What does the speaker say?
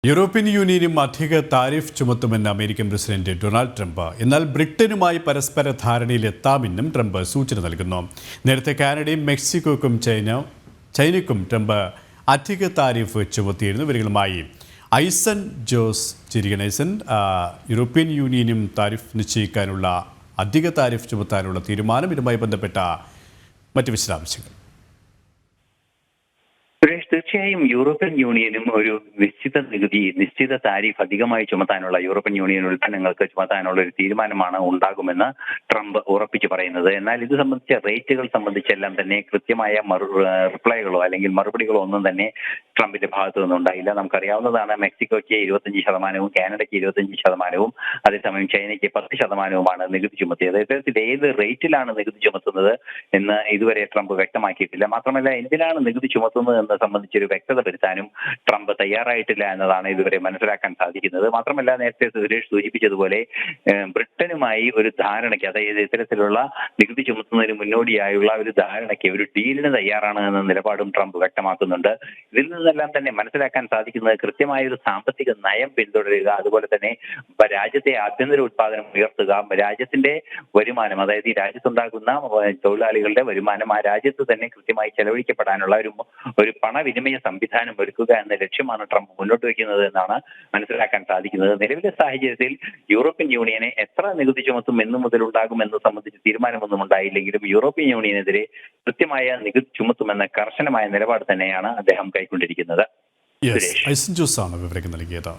European യൂണിയനും അധിക tariff ചുമത്തുമെന്ന് അമേരിക്കൻ പ്രസിഡന്റ് ഡൊണാൾഡ് ട്രംപ്. എന്നാൽ ബ്രിട്ടനുമായി പരസ്പര ധാരണയിലെത്താമെന്നും ട്രംപ് സൂചന നൽകുന്നു. നേരത്തെ കാനഡയും മെക്സിക്കോക്കും ചൈനയ്ക്കും ട്രംപ് അധിക താരിഫ് ചുമത്തിയിരുന്നു. ഇവരുമായി ഐസൻ ജോസ് ചിരികണേസൻ. യൂറോപ്യൻ യൂണിയനും താരിഫ് നിശ്ചയിക്കാനുള്ള അധിക താരിഫ് ചുമത്താനുള്ള തീരുമാനം, ഇതുമായി ബന്ധപ്പെട്ട മറ്റ് വിശദാംശങ്ങൾ. സുരേഷ്, തീർച്ചയായും യൂറോപ്യൻ യൂണിയനും ഒരു നിശ്ചിത താരിഫ് അധികമായി ചുമത്താനുള്ള യൂറോപ്യൻ യൂണിയൻ ഉൽപ്പന്നങ്ങൾക്ക് ചുമത്താനുള്ള ഒരു തീരുമാനമാണ് ഉണ്ടാകുമെന്ന് ട്രംപ് ഉറപ്പിച്ചു പറയുന്നത്. എന്നാൽ ഇത് സംബന്ധിച്ച റേറ്റുകൾ സംബന്ധിച്ചെല്ലാം തന്നെ കൃത്യമായ റിപ്ലൈകളോ അല്ലെങ്കിൽ മറുപടികളോ ഒന്നും തന്നെ ട്രംപിന്റെ ഭാഗത്തു നിന്നുണ്ടായില്ല. നമുക്കറിയാവുന്നതാണ്, മെക്സിക്കോയ്ക്ക് 25%, കാനഡയ്ക്ക് 25%, അതേസമയം ചൈനയ്ക്ക് 10%മാണ് നികുതി ചുമത്തിയത്. ഇത്തരത്തിൽ ഏത് റേറ്റിലാണ് നികുതി ചുമത്തുന്നത് എന്ന് ഇതുവരെ ട്രംപ് വ്യക്തമാക്കിയിട്ടില്ല. മാത്രമല്ല, എന്തിനാണ് നികുതി ചുമത്തുന്നത് എന്നത് സംബന്ധിച്ചൊരു വ്യക്തത വരുത്താനും ട്രംപ് തയ്യാറായിട്ടില്ല എന്നതാണ് ഇതുവരെ മനസ്സിലാക്കാൻ സാധിക്കുന്നത്. മാത്രമല്ല, നേരത്തെ സുരേഷ് സൂചിപ്പിച്ചതുപോലെ ബ്രിട്ടനുമായി ഒരു ധാരണയ്ക്ക്, അതായത് ഇത്തരത്തിലുള്ള നികുതി ചുമത്തുന്നതിന് മുന്നോടിയായുള്ള ഒരു ധാരണയ്ക്ക്, ഒരു ഡീലിന് തയ്യാറാണ് എന്ന നിലപാടും ട്രംപ് വ്യക്തമാക്കുന്നുണ്ട്. ഇതിൽ നിന്നെല്ലാം തന്നെ മനസ്സിലാക്കാൻ സാധിക്കുന്നത് കൃത്യമായ ഒരു സാമ്പത്തിക നയം പിന്തുടരുക, അതുപോലെ തന്നെ രാജ്യത്തെ ആഭ്യന്തര ഉത്പാദനം ഉയർത്തുക, രാജ്യത്തിന്റെ വരുമാനം, അതായത് ഈ രാജ്യത്തുണ്ടാകുന്ന തൊഴിലാളികളുടെ വരുമാനം ആ രാജ്യത്ത് തന്നെ കൃത്യമായി ചെലവഴിക്കപ്പെടാനുള്ള ഒരു പണവിനിമയ സംവിധാനം ഒരുക്കുക എന്ന ലക്ഷ്യമാണ് ട്രംപ് മുന്നോട്ട് വയ്ക്കുന്നത് എന്നാണ് മനസ്സിലാക്കാൻ സാധിക്കുന്നത്. നിലവിലെ സാഹചര്യത്തിൽ യൂറോപ്യൻ യൂണിയനെ എത്ര നികുതി ചുമത്തും എന്നു മുതൽ ഉണ്ടാകുമെന്ന് സംബന്ധിച്ച് തീരുമാനമൊന്നും ഉണ്ടായില്ലെങ്കിലും യൂറോപ്യൻ യൂണിയനെതിരെ കൃത്യമായ നികുതി ചുമത്തുമെന്ന കർശനമായ നിലപാട് തന്നെയാണ് അദ്ദേഹം കൈക്കൊണ്ടിരിക്കുന്നത്. ഐസൻ ജോസ് ആണ് വിവരങ്ങൾ നൽകിയത്.